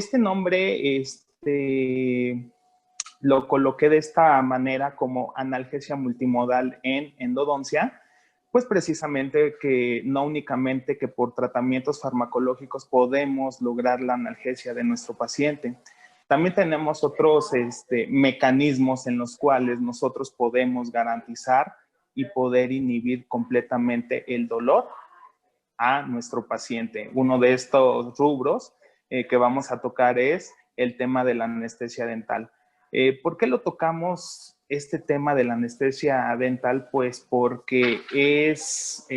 Este nombre lo coloqué de esta manera como analgesia multimodal en endodoncia, pues precisamente que no únicamente que por tratamientos farmacológicos podemos lograr la analgesia de nuestro paciente. También tenemos otros mecanismos en los cuales nosotros podemos garantizar y poder inhibir completamente el dolor a nuestro paciente. Uno de estos rubros que vamos a tocar es el tema de la anestesia dental. ¿Por qué lo tocamos este tema de la anestesia dental? Pues porque es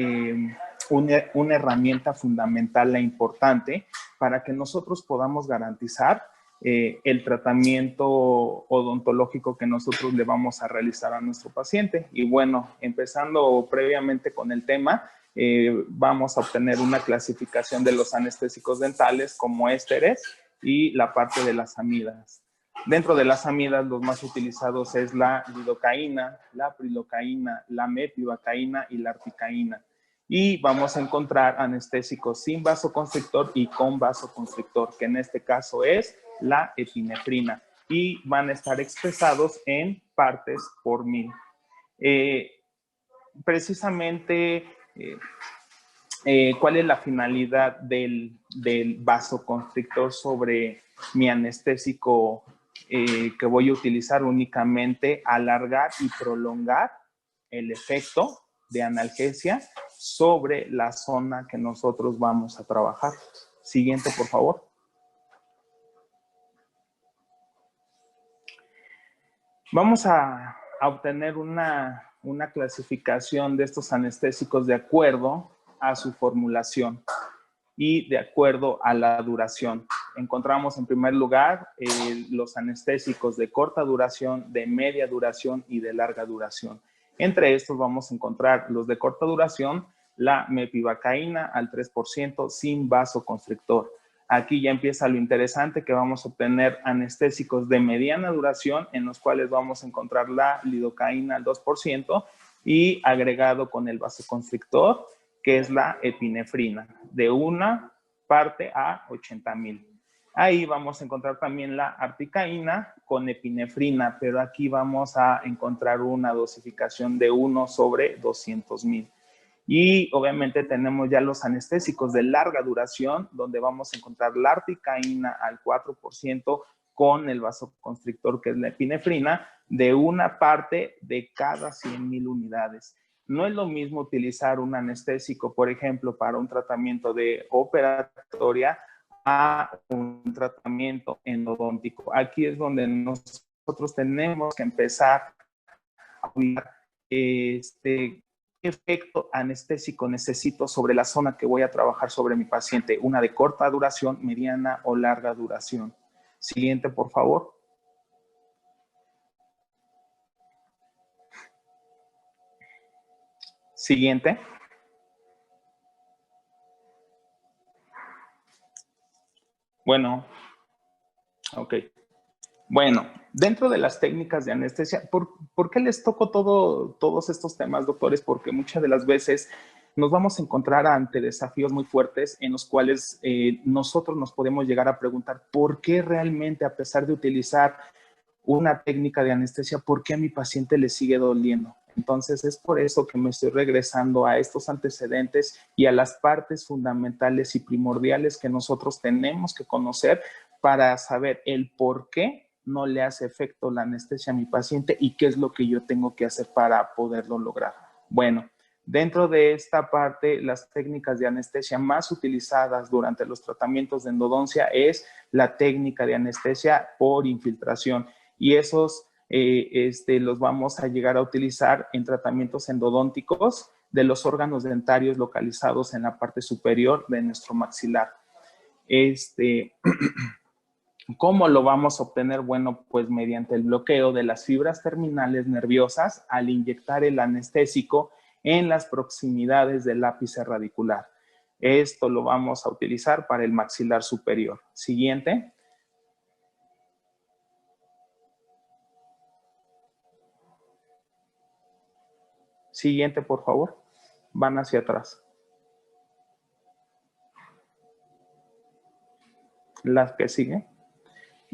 una herramienta fundamental e importante para que nosotros podamos garantizar el tratamiento odontológico que nosotros le vamos a realizar a nuestro paciente. Y bueno, empezando previamente con el tema, vamos a obtener una clasificación de los anestésicos dentales como ésteres y la parte de las amidas. Dentro de las amidas, los más utilizados es la lidocaína, la prilocaína, la mepivacaína y la articaína. Y vamos a encontrar anestésicos sin vasoconstrictor y con vasoconstrictor, que en este caso es la epinefrina. Y van a estar expresados en partes por mil. Precisamente, ¿cuál es la finalidad del vasoconstrictor sobre mi anestésico que voy a utilizar? Únicamente alargar y prolongar el efecto de analgesia sobre la zona que nosotros vamos a trabajar. Siguiente, por favor. Vamos a obtener una clasificación de estos anestésicos de acuerdo a su formulación y de acuerdo a la duración. Encontramos en primer lugar los anestésicos de corta duración, de media duración y de larga duración. Entre estos vamos a encontrar los de corta duración, la mepivacaína al 3% sin vasoconstrictor. Aquí ya empieza lo interesante, que vamos a obtener anestésicos de mediana duración, en los cuales vamos a encontrar la lidocaína al 2% y agregado con el vasoconstrictor, que es la epinefrina, de una parte a 80,000. Ahí vamos a encontrar también la articaína con epinefrina, pero aquí vamos a encontrar una dosificación de 1 sobre 200,000. Y obviamente tenemos ya los anestésicos de larga duración, donde vamos a encontrar la articaína al 4% con el vasoconstrictor, que es la epinefrina, de una parte de cada 100,000 unidades. No es lo mismo utilizar un anestésico, por ejemplo, para un tratamiento de operatoria a un tratamiento endodóntico. Aquí es donde nosotros tenemos que empezar a cuidar qué efecto anestésico necesito sobre la zona que voy a trabajar sobre mi paciente, una de corta duración, mediana o larga duración. Siguiente, por favor. Siguiente. Bueno, ok. Bueno, dentro de las técnicas de anestesia, ¿por qué les toco todos estos temas, doctores? Porque muchas de las veces nos vamos a encontrar ante desafíos muy fuertes en los cuales nosotros nos podemos llegar a preguntar por qué realmente, a pesar de utilizar una técnica de anestesia, por qué a mi paciente le sigue doliendo. Entonces, es por eso que me estoy regresando a estos antecedentes y a las partes fundamentales y primordiales que nosotros tenemos que conocer para saber el por qué no le hace efecto la anestesia a mi paciente y qué es lo que yo tengo que hacer para poderlo lograr. Bueno, dentro de esta parte, las técnicas de anestesia más utilizadas durante los tratamientos de endodoncia es la técnica de anestesia por infiltración, y esos los vamos a llegar a utilizar en tratamientos endodónticos de los órganos dentarios localizados en la parte superior de nuestro maxilar. ¿Cómo lo vamos a obtener? Bueno, pues mediante el bloqueo de las fibras terminales nerviosas al inyectar el anestésico en las proximidades del ápice radicular. Esto lo vamos a utilizar para el maxilar superior. Siguiente. Siguiente, por favor. Van hacia atrás. Las que siguen.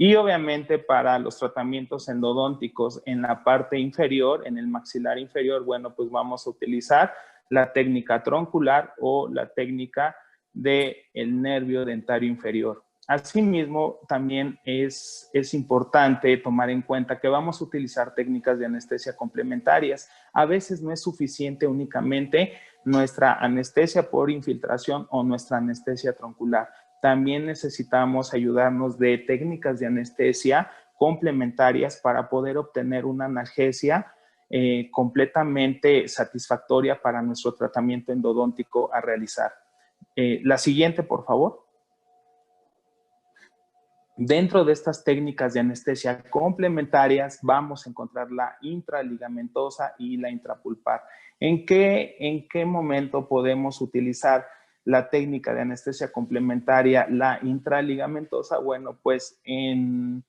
Y obviamente para los tratamientos endodónticos en la parte inferior, en el maxilar inferior, bueno, pues vamos a utilizar la técnica troncular o la técnica del nervio dentario inferior. Asimismo, también es importante tomar en cuenta que vamos a utilizar técnicas de anestesia complementarias. A veces no es suficiente únicamente nuestra anestesia por infiltración o nuestra anestesia troncular. También necesitamos ayudarnos de técnicas de anestesia complementarias para poder obtener una analgesia completamente satisfactoria para nuestro tratamiento endodóntico a realizar. La siguiente, por favor. Dentro de estas técnicas de anestesia complementarias vamos a encontrar la intraligamentosa y la intrapulpar. ¿En qué momento podemos utilizar la técnica de anestesia complementaria, la intraligamentosa? Bueno, pues en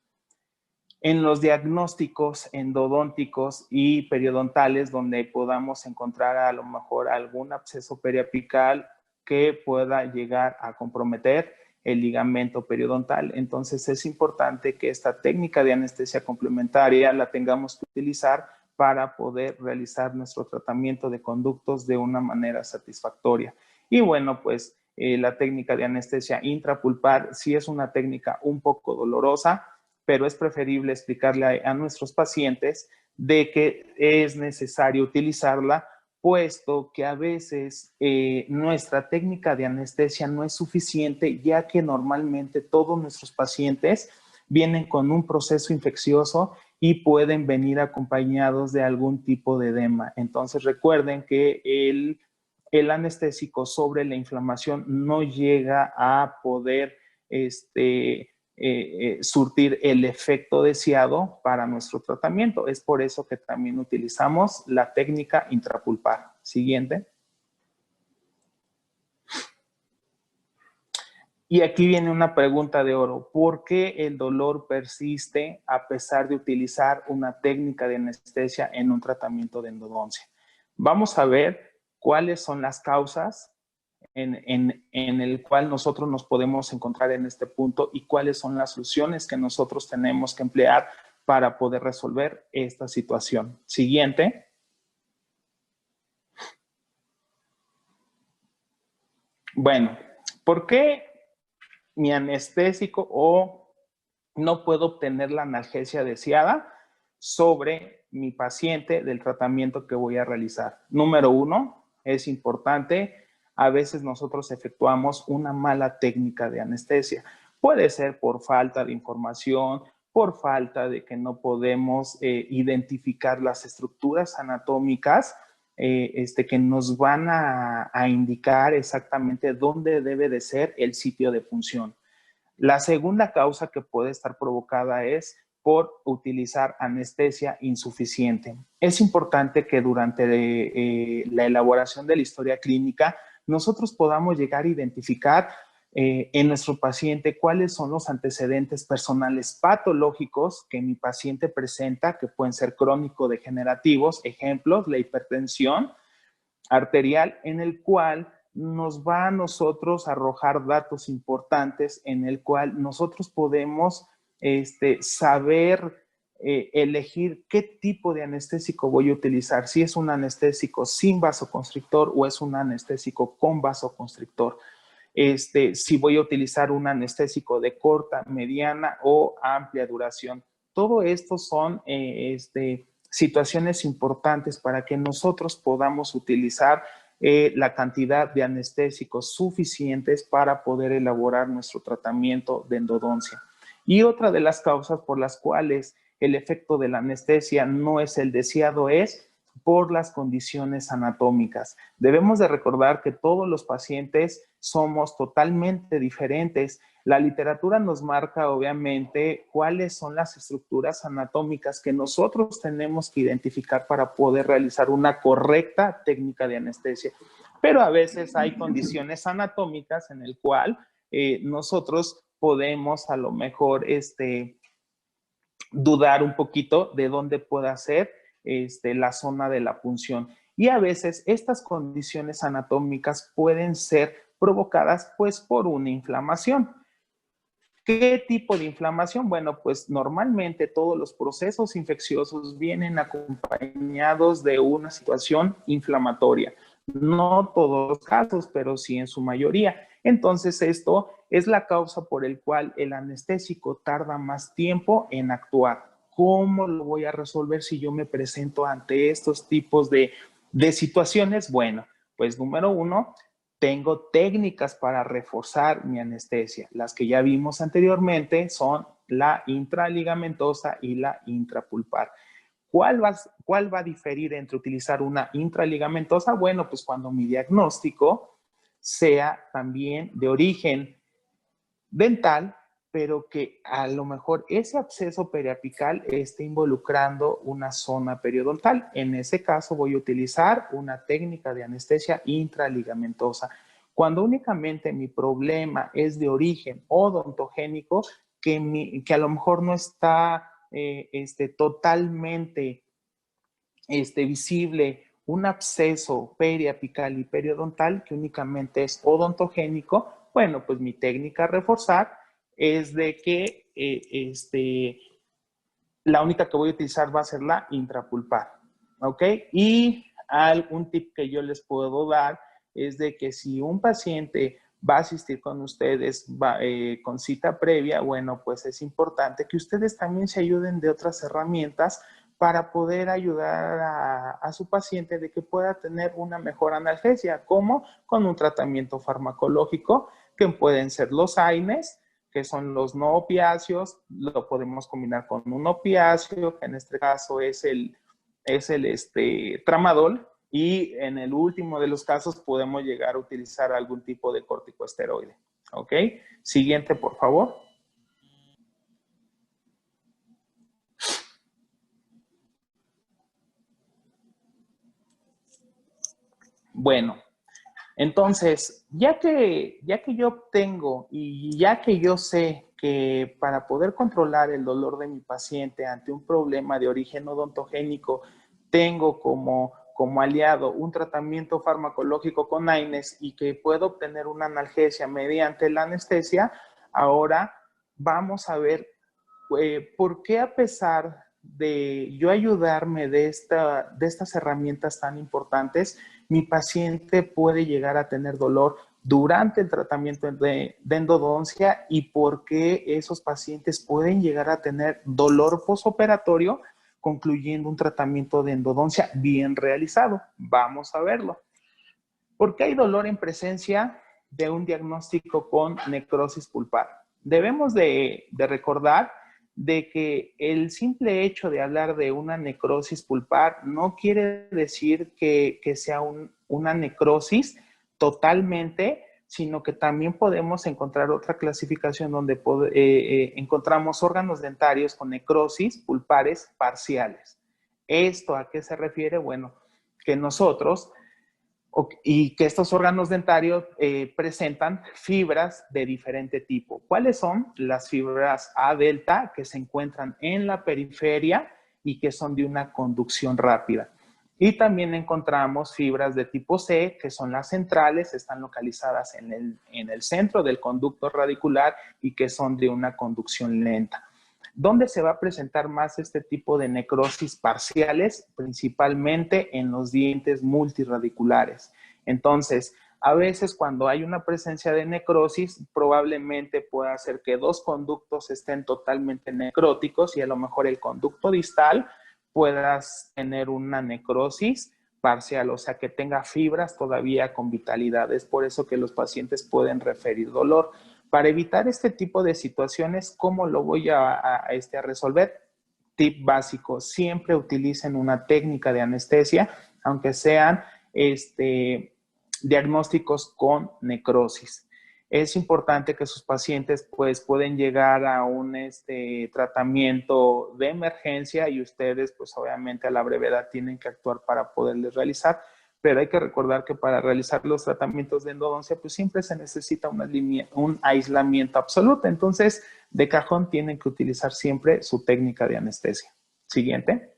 los diagnósticos endodónticos y periodontales donde podamos encontrar a lo mejor algún absceso periapical que pueda llegar a comprometer el ligamento periodontal. Entonces es importante que esta técnica de anestesia complementaria la tengamos que utilizar para poder realizar nuestro tratamiento de conductos de una manera satisfactoria. Y bueno, pues la técnica de anestesia intrapulpar sí es una técnica un poco dolorosa, pero es preferible explicarle a nuestros pacientes de que es necesario utilizarla, puesto que a veces nuestra técnica de anestesia no es suficiente, ya que normalmente todos nuestros pacientes vienen con un proceso infeccioso y pueden venir acompañados de algún tipo de edema. Entonces recuerden que el anestésico sobre la inflamación no llega a poder surtir el efecto deseado para nuestro tratamiento. Es por eso que también utilizamos la técnica intrapulpar. Siguiente. Y aquí viene una pregunta de oro. ¿Por qué el dolor persiste a pesar de utilizar una técnica de anestesia en un tratamiento de endodoncia? Vamos a ver cuáles son las causas en el cual nosotros nos podemos encontrar en este punto y cuáles son las soluciones que nosotros tenemos que emplear para poder resolver esta situación. Siguiente. Bueno, ¿por qué mi anestésico o no puedo obtener la analgesia deseada sobre mi paciente del tratamiento que voy a realizar? Número uno, es importante, a veces nosotros efectuamos una mala técnica de anestesia. Puede ser por falta de información, por falta de que no podemos identificar las estructuras anatómicas que nos van a indicar exactamente dónde debe de ser el sitio de punción. La segunda causa que puede estar provocada es por utilizar anestesia insuficiente. Es importante que durante la elaboración de la historia clínica nosotros podamos llegar a identificar en nuestro paciente cuáles son los antecedentes personales patológicos que mi paciente presenta, que pueden ser crónico-degenerativos, ejemplos, la hipertensión arterial, en el cual nos va a nosotros a arrojar datos importantes en el cual nosotros podemos saber elegir qué tipo de anestésico voy a utilizar, si es un anestésico sin vasoconstrictor o es un anestésico con vasoconstrictor. Si voy a utilizar un anestésico de corta, mediana o amplia duración. Todo esto son situaciones importantes para que nosotros podamos utilizar la cantidad de anestésicos suficientes para poder elaborar nuestro tratamiento de endodoncia. Y otra de las causas por las cuales el efecto de la anestesia no es el deseado es por las condiciones anatómicas. Debemos de recordar que todos los pacientes somos totalmente diferentes. La literatura nos marca, obviamente, cuáles son las estructuras anatómicas que nosotros tenemos que identificar para poder realizar una correcta técnica de anestesia. Pero a veces hay condiciones anatómicas en el cual nosotros podemos a lo mejor dudar un poquito de dónde pueda ser la zona de la punción. Y a veces estas condiciones anatómicas pueden ser provocadas pues por una inflamación. ¿Qué tipo de inflamación? Bueno, pues normalmente todos los procesos infecciosos vienen acompañados de una situación inflamatoria. No todos los casos, pero sí en su mayoría. Entonces, esto es la causa por el cual el anestésico tarda más tiempo en actuar. ¿Cómo lo voy a resolver si yo me presento ante estos tipos de situaciones? Bueno, pues número uno, tengo técnicas para reforzar mi anestesia. Las que ya vimos anteriormente son la intraligamentosa y la intrapulpar. ¿Cuál va a diferir entre utilizar una intraligamentosa? Bueno, pues cuando mi diagnóstico sea también de origen dental, pero que a lo mejor ese absceso periapical esté involucrando una zona periodontal. En ese caso voy a utilizar una técnica de anestesia intraligamentosa. Cuando únicamente mi problema es de origen odontogénico, que a lo mejor no está totalmente visible un absceso periapical y periodontal que únicamente es odontogénico, bueno, pues mi técnica a reforzar es de que la única que voy a utilizar va a ser la intrapulpar, ¿ok? Y algún tip que yo les puedo dar es de que si un paciente va a asistir con ustedes con cita previa, bueno, pues es importante que ustedes también se ayuden de otras herramientas para poder ayudar a su paciente de que pueda tener una mejor analgesia, como con un tratamiento farmacológico, que pueden ser los AINES, que son los no opiáceos, lo podemos combinar con un opiáceo, que en este caso es el tramadol, y en el último de los casos podemos llegar a utilizar algún tipo de corticosteroide. ¿Ok? Siguiente, por favor. Bueno, entonces, ya que yo obtengo y ya que yo sé que para poder controlar el dolor de mi paciente ante un problema de origen odontogénico, tengo como aliado un tratamiento farmacológico con AINES y que puedo obtener una analgesia mediante la anestesia, ahora vamos a ver por qué a pesar de yo ayudarme de estas herramientas tan importantes, mi paciente puede llegar a tener dolor durante el tratamiento de endodoncia y por qué esos pacientes pueden llegar a tener dolor posoperatorio concluyendo un tratamiento de endodoncia bien realizado. Vamos a verlo. ¿Por qué hay dolor en presencia de un diagnóstico con necrosis pulpar? Debemos de recordar de que el simple hecho de hablar de una necrosis pulpar no quiere decir que sea una necrosis totalmente, sino que también podemos encontrar otra clasificación donde encontramos órganos dentarios con necrosis pulpares parciales. ¿Esto a qué se refiere? Bueno, que nosotros y que estos órganos dentarios presentan fibras de diferente tipo. ¿Cuáles son? Las fibras A delta, que se encuentran en la periferia y que son de una conducción rápida. Y también encontramos fibras de tipo C, que son las centrales, están localizadas en el centro del conducto radicular y que son de una conducción lenta. ¿Dónde se va a presentar más este tipo de necrosis parciales? Principalmente en los dientes multirradiculares. Entonces, a veces cuando hay una presencia de necrosis, probablemente pueda ser que dos conductos estén totalmente necróticos y a lo mejor el conducto distal puedas tener una necrosis parcial, o sea, que tenga fibras todavía con vitalidad. Es por eso que los pacientes pueden referir dolor. Para evitar este tipo de situaciones, ¿cómo lo voy a resolver? Tip básico, siempre utilicen una técnica de anestesia, aunque sean diagnósticos con necrosis. Es importante que sus pacientes pues pueden llegar a un tratamiento de emergencia y ustedes pues obviamente a la brevedad tienen que actuar para poderles realizar, pero hay que recordar que para realizar los tratamientos de endodoncia pues siempre se necesita un aislamiento absoluto, entonces de cajón tienen que utilizar siempre su técnica de anestesia. Siguiente.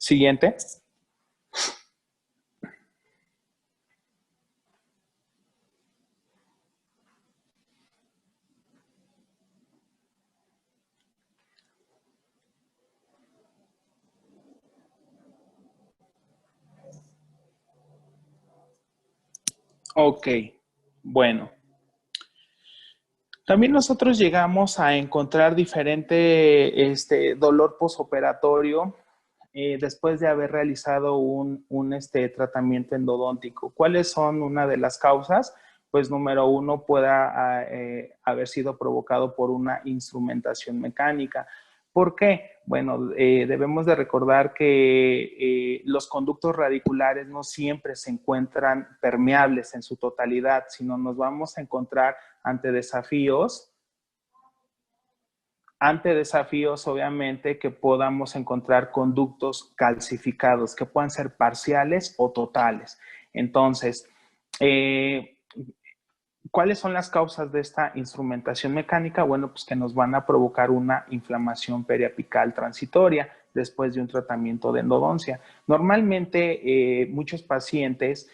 Siguiente. Ok, bueno. También nosotros llegamos a encontrar diferente dolor posoperatorio después de haber realizado un tratamiento endodóntico. ¿Cuáles son una de las causas? Pues número uno, pueda haber sido provocado por una instrumentación mecánica. ¿Por qué? Bueno, debemos de recordar que los conductos radiculares no siempre se encuentran permeables en su totalidad, sino nos vamos a encontrar ante desafíos obviamente, que podamos encontrar conductos calcificados, que puedan ser parciales o totales. Entonces, ¿cuáles son las causas de esta instrumentación mecánica? Bueno, pues que nos van a provocar una inflamación periapical transitoria después de un tratamiento de endodoncia. Normalmente, muchos pacientes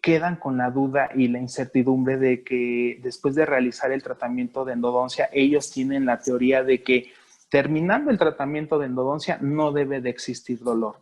quedan con la duda y la incertidumbre de que después de realizar el tratamiento de endodoncia, ellos tienen la teoría de que terminando el tratamiento de endodoncia no debe de existir dolor.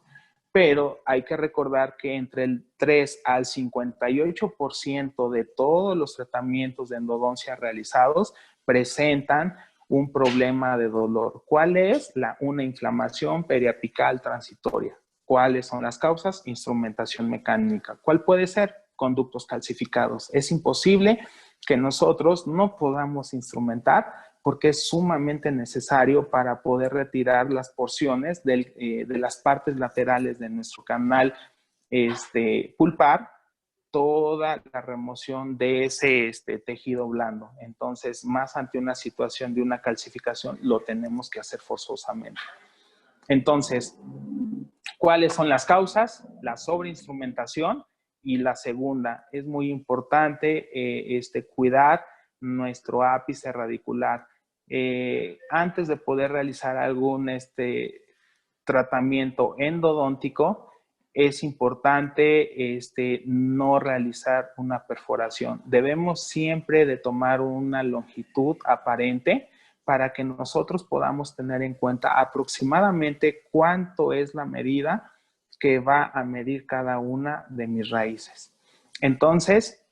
Pero hay que recordar que entre el 3 al 58% de todos los tratamientos de endodoncia realizados presentan un problema de dolor. ¿Cuál es? Una inflamación periapical transitoria. ¿Cuáles son las causas? Instrumentación mecánica. ¿Cuál puede ser? Conductos calcificados. Es imposible que nosotros no podamos instrumentar porque es sumamente necesario para poder retirar las porciones de las partes laterales de nuestro canal pulpar, toda la remoción de ese tejido blando. Entonces, más ante una situación de una calcificación, lo tenemos que hacer forzosamente. Entonces, ¿cuáles son las causas? La sobreinstrumentación y la segunda, es muy importante cuidar nuestro ápice radicular. Antes de poder realizar algún tratamiento endodóntico, es importante no realizar una perforación. Debemos siempre de tomar una longitud aparente para que nosotros podamos tener en cuenta aproximadamente cuánto es la medida que va a medir cada una de mis raíces. Entonces,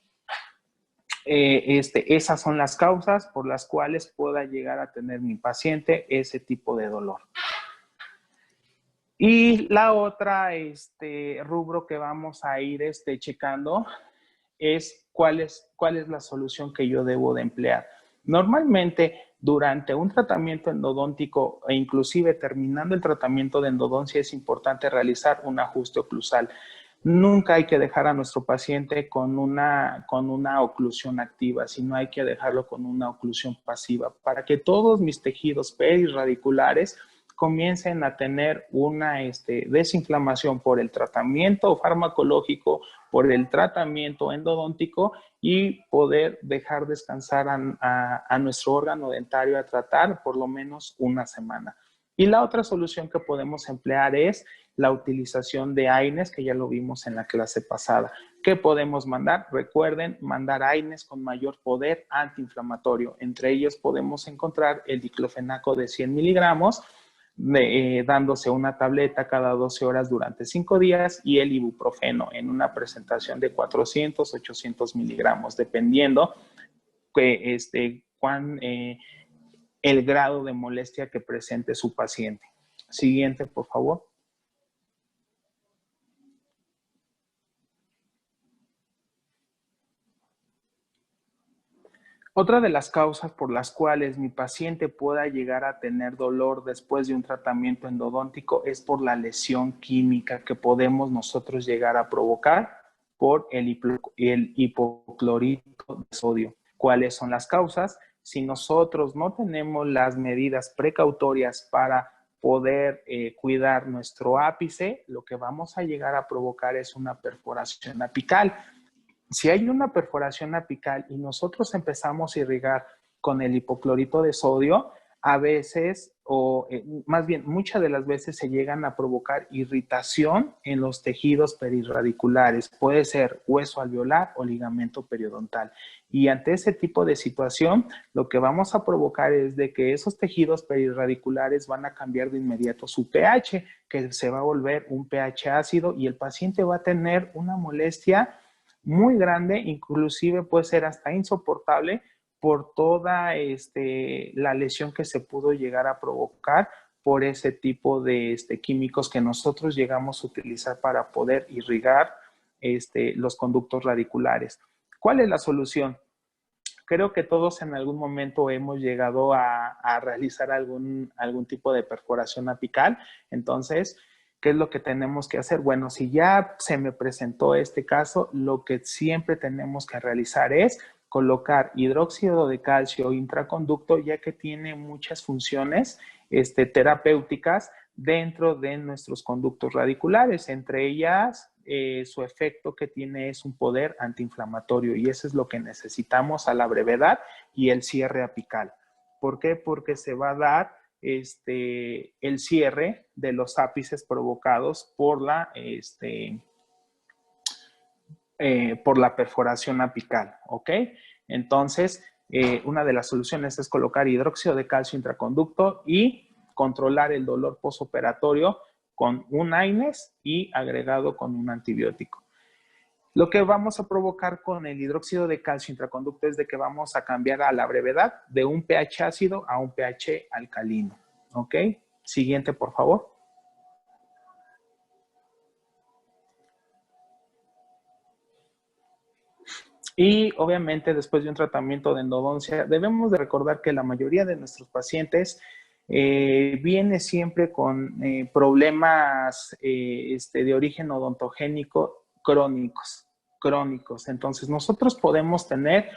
esas son las causas por las cuales pueda llegar a tener mi paciente ese tipo de dolor. Y la otra rubro que vamos a ir checando es cuál es la solución que yo debo de emplear. Normalmente, durante un tratamiento endodóntico e inclusive terminando el tratamiento de endodoncia, es importante realizar un ajuste oclusal. Nunca hay que dejar a nuestro paciente con una oclusión activa, sino hay que dejarlo con una oclusión pasiva para que todos mis tejidos perirradiculares comiencen a tener una desinflamación por el tratamiento farmacológico, por el tratamiento endodóntico y poder dejar descansar a nuestro órgano dentario a tratar por lo menos una semana. Y la otra solución que podemos emplear es la utilización de AINES, que ya lo vimos en la clase pasada. ¿Qué podemos mandar? Recuerden, mandar AINES con mayor poder antiinflamatorio. Entre ellos podemos encontrar el diclofenaco de 100 miligramos, dándose una tableta cada 12 horas durante 5 días y el ibuprofeno en una presentación de 400, 800 miligramos, dependiendo el grado de molestia que presente su paciente. Siguiente, por favor. Otra de las causas por las cuales mi paciente pueda llegar a tener dolor después de un tratamiento endodóntico es por la lesión química que podemos nosotros llegar a provocar por el hipoclorito de sodio. ¿Cuáles son las causas? Si nosotros no tenemos las medidas precautorias para poder cuidar nuestro ápice, lo que vamos a llegar a provocar es una perforación apical. Si hay una perforación apical y nosotros empezamos a irrigar con el hipoclorito de sodio, a veces más bien, muchas de las veces se llegan a provocar irritación en los tejidos perirradiculares. Puede ser hueso alveolar o ligamento periodontal. Y ante ese tipo de situación, lo que vamos a provocar es de que esos tejidos perirradiculares van a cambiar de inmediato su pH, que se va a volver un pH ácido y el paciente va a tener una molestia muy grande, inclusive puede ser hasta insoportable, por toda la lesión que se pudo llegar a provocar por ese tipo de químicos que nosotros llegamos a utilizar para poder irrigar los conductos radiculares. ¿Cuál es la solución? Creo que todos en algún momento hemos llegado a realizar algún tipo de perforación apical. Entonces, ¿qué es lo que tenemos que hacer? Bueno, si ya se me presentó este caso, lo que siempre tenemos que realizar es colocar hidróxido de calcio intraconducto, ya que tiene muchas funciones terapéuticas dentro de nuestros conductos radiculares. Entre ellas, su efecto que tiene es un poder antiinflamatorio y eso es lo que necesitamos a la brevedad y el cierre apical. ¿Por qué? Porque se va a dar el cierre de los ápices provocados por la perforación apical, ¿ok? Entonces, una de las soluciones es colocar hidróxido de calcio intraconducto y controlar el dolor postoperatorio con un AINES y agregado con un antibiótico. Lo que vamos a provocar con el hidróxido de calcio intraconducto es de que vamos a cambiar a la brevedad de un pH ácido a un pH alcalino, ¿ok? Siguiente, por favor. Y obviamente después de un tratamiento de endodoncia, debemos de recordar que la mayoría de nuestros pacientes viene siempre con problemas de origen odontogénico crónicos. Entonces nosotros podemos tener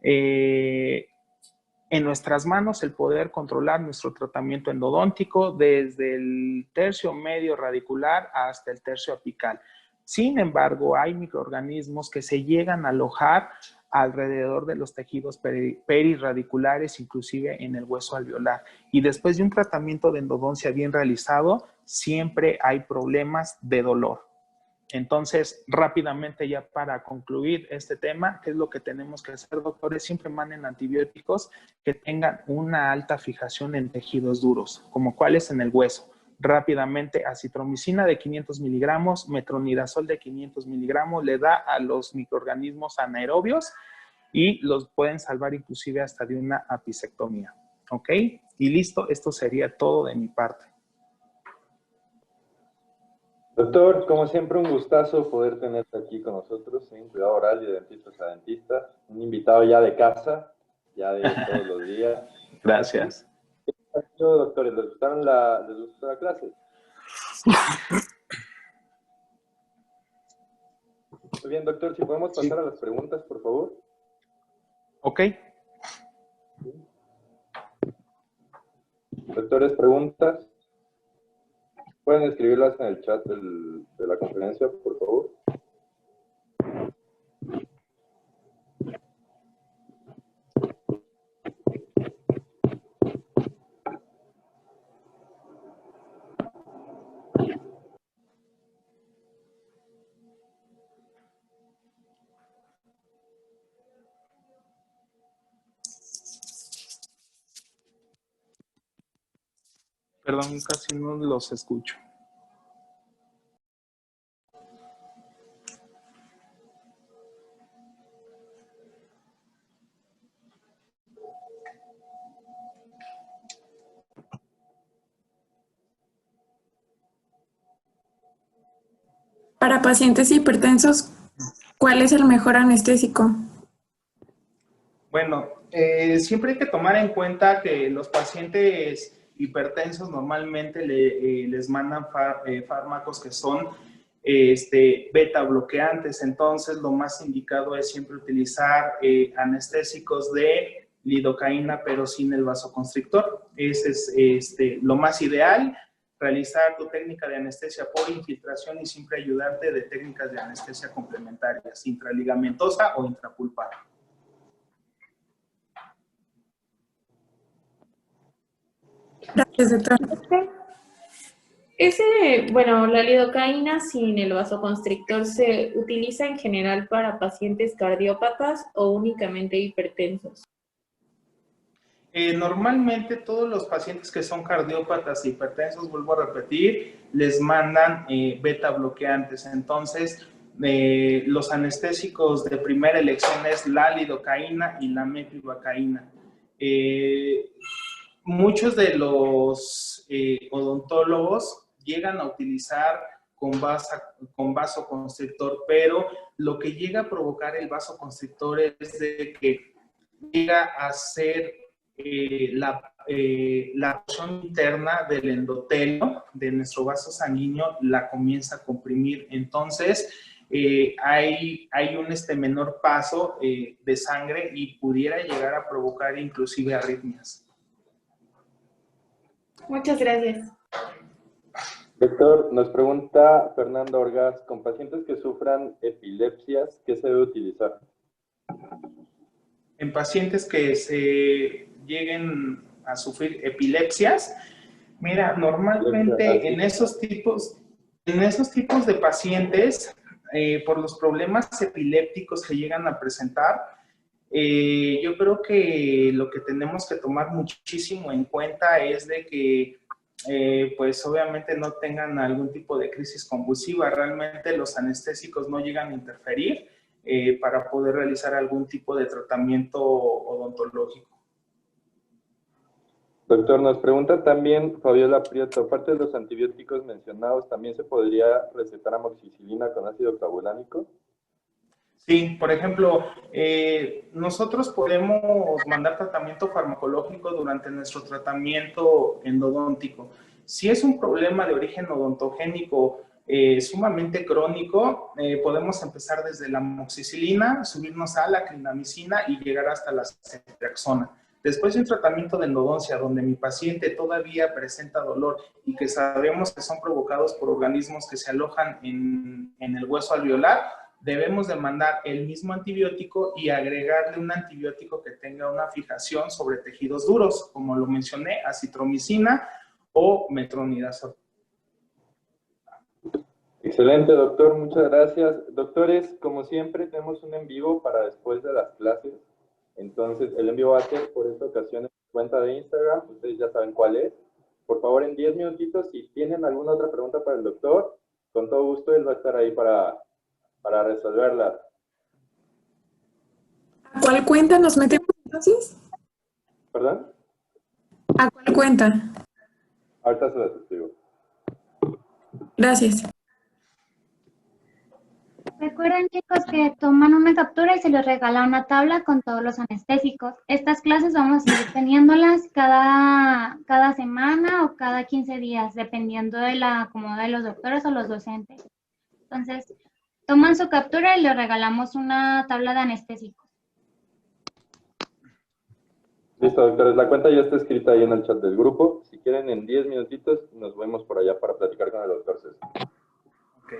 en nuestras manos el poder controlar nuestro tratamiento endodóntico desde el tercio medio radicular hasta el tercio apical. Sin embargo, hay microorganismos que se llegan a alojar alrededor de los tejidos perirradiculares, inclusive en el hueso alveolar. Y después de un tratamiento de endodoncia bien realizado, siempre hay problemas de dolor. Entonces, rápidamente ya para concluir este tema, ¿qué es lo que tenemos que hacer, doctores? Siempre manden antibióticos que tengan una alta fijación en tejidos duros, como cuáles en el hueso. Rápidamente, acitromicina de 500 miligramos, metronidazol de 500 miligramos, le da a los microorganismos anaerobios y los pueden salvar inclusive hasta de una apicectomía. ¿Ok? Y listo, esto sería todo de mi parte. Doctor, como siempre, un gustazo poder tenerte aquí con nosotros en Cuidado Oral y de Dentistas a Dentistas. Un invitado ya de casa, ya de todos los días. Gracias. ¿Qué pasó, doctores? ¿Les gustó la clase? Muy bien, doctor, si podemos pasar a las preguntas, por favor. Ok. Doctores, preguntas. Pueden escribirlas en el chat de la conferencia, por favor. Perdón, casi no los escucho. Para pacientes hipertensos, ¿cuál es el mejor anestésico? Bueno, siempre hay que tomar en cuenta que los pacientes hipertensos normalmente les mandan fármacos que son beta bloqueantes, entonces lo más indicado es siempre utilizar anestésicos de lidocaína pero sin el vasoconstrictor. Ese es lo más ideal, realizar tu técnica de anestesia por infiltración y siempre ayudarte de técnicas de anestesia complementarias, intraligamentosa o intrapulpar. Gracias, doctor. Bueno, la lidocaína sin el vasoconstrictor se utiliza en general para pacientes cardiópatas o únicamente hipertensos. Normalmente todos los pacientes que son cardiópatas e hipertensos, vuelvo a repetir, les mandan beta bloqueantes. Entonces, los anestésicos de primera elección es la lidocaína y la mepivacaína. Muchos de los odontólogos llegan a utilizar con vasoconstrictor, pero lo que llega a provocar el vasoconstrictor es de que llega a ser la porción interna del endotelio de nuestro vaso sanguíneo la comienza a comprimir. Entonces, hay un menor paso de sangre y pudiera llegar a provocar inclusive arritmias. Muchas gracias. Doctor, nos pregunta Fernando Orgaz, con pacientes que sufran epilepsias, ¿qué se debe utilizar? En pacientes que se lleguen a sufrir epilepsias, mira, normalmente en esos tipos de pacientes, por los problemas epilépticos que llegan a presentar, yo creo que lo que tenemos que tomar muchísimo en cuenta es de que pues obviamente no tengan algún tipo de crisis convulsiva. Realmente los anestésicos no llegan a interferir para poder realizar algún tipo de tratamiento odontológico. Doctor, nos pregunta también Fabiola Prieto, aparte de los antibióticos mencionados, ¿también se podría recetar amoxicilina con ácido clavulánico? Sí, por ejemplo, nosotros podemos mandar tratamiento farmacológico durante nuestro tratamiento endodóntico. Si es un problema de origen odontogénico sumamente crónico, podemos empezar desde la amoxicilina, subirnos a la clindamicina y llegar hasta la ceftriaxona. Después de un tratamiento de endodoncia donde mi paciente todavía presenta dolor y que sabemos que son provocados por organismos que se alojan en el hueso alveolar, debemos de mandar el mismo antibiótico y agregarle un antibiótico que tenga una fijación sobre tejidos duros, como lo mencioné, acitromicina o metronidazol. Excelente, doctor, muchas gracias. Doctores, como siempre, tenemos un en vivo para después de las clases. Entonces, el en vivo va a ser por esta ocasión en mi cuenta de Instagram. Ustedes ya saben cuál es. Por favor, en 10 minutitos, si tienen alguna otra pregunta para el doctor, con todo gusto él va a estar ahí para resolverla. ¿A cuál cuenta nos metemos entonces? ¿Perdón? ¿A cuál cuenta? Ahorita se las escribo. Gracias. Recuerden, chicos, que toman una captura y se les regala una tabla con todos los anestésicos. Estas clases vamos a seguir teniéndolas cada semana o cada 15 días, dependiendo de la acomodo de los doctores o los docentes. Entonces, toman su captura y les regalamos una tabla de anestésicos. Listo, doctores. La cuenta ya está escrita ahí en el chat del grupo. Si quieren, en 10 minutitos nos vemos por allá para platicar con el doctor César. Ok.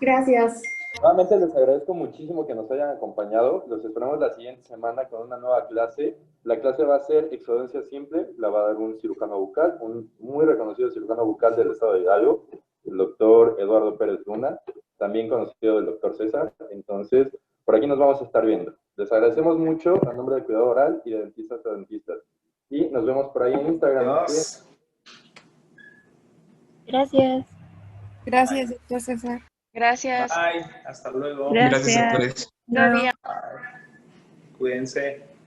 Gracias. Nuevamente les agradezco muchísimo que nos hayan acompañado. Los esperamos la siguiente semana con una nueva clase. La clase va a ser exodoncia simple. La va a dar un cirujano bucal, un muy reconocido cirujano bucal del estado de Hidalgo, el doctor Eduardo Pérez Luna, también conocido del doctor César. Entonces, por aquí nos vamos a estar viendo. Les agradecemos mucho a nombre de Cuidado Oral y de Dentistas a Dentistas. Y nos vemos por ahí en Instagram. Adiós. Gracias. Gracias, doctor César. Gracias. Bye. Hasta luego. Gracias, doctores. Bye. Bye. Cuídense.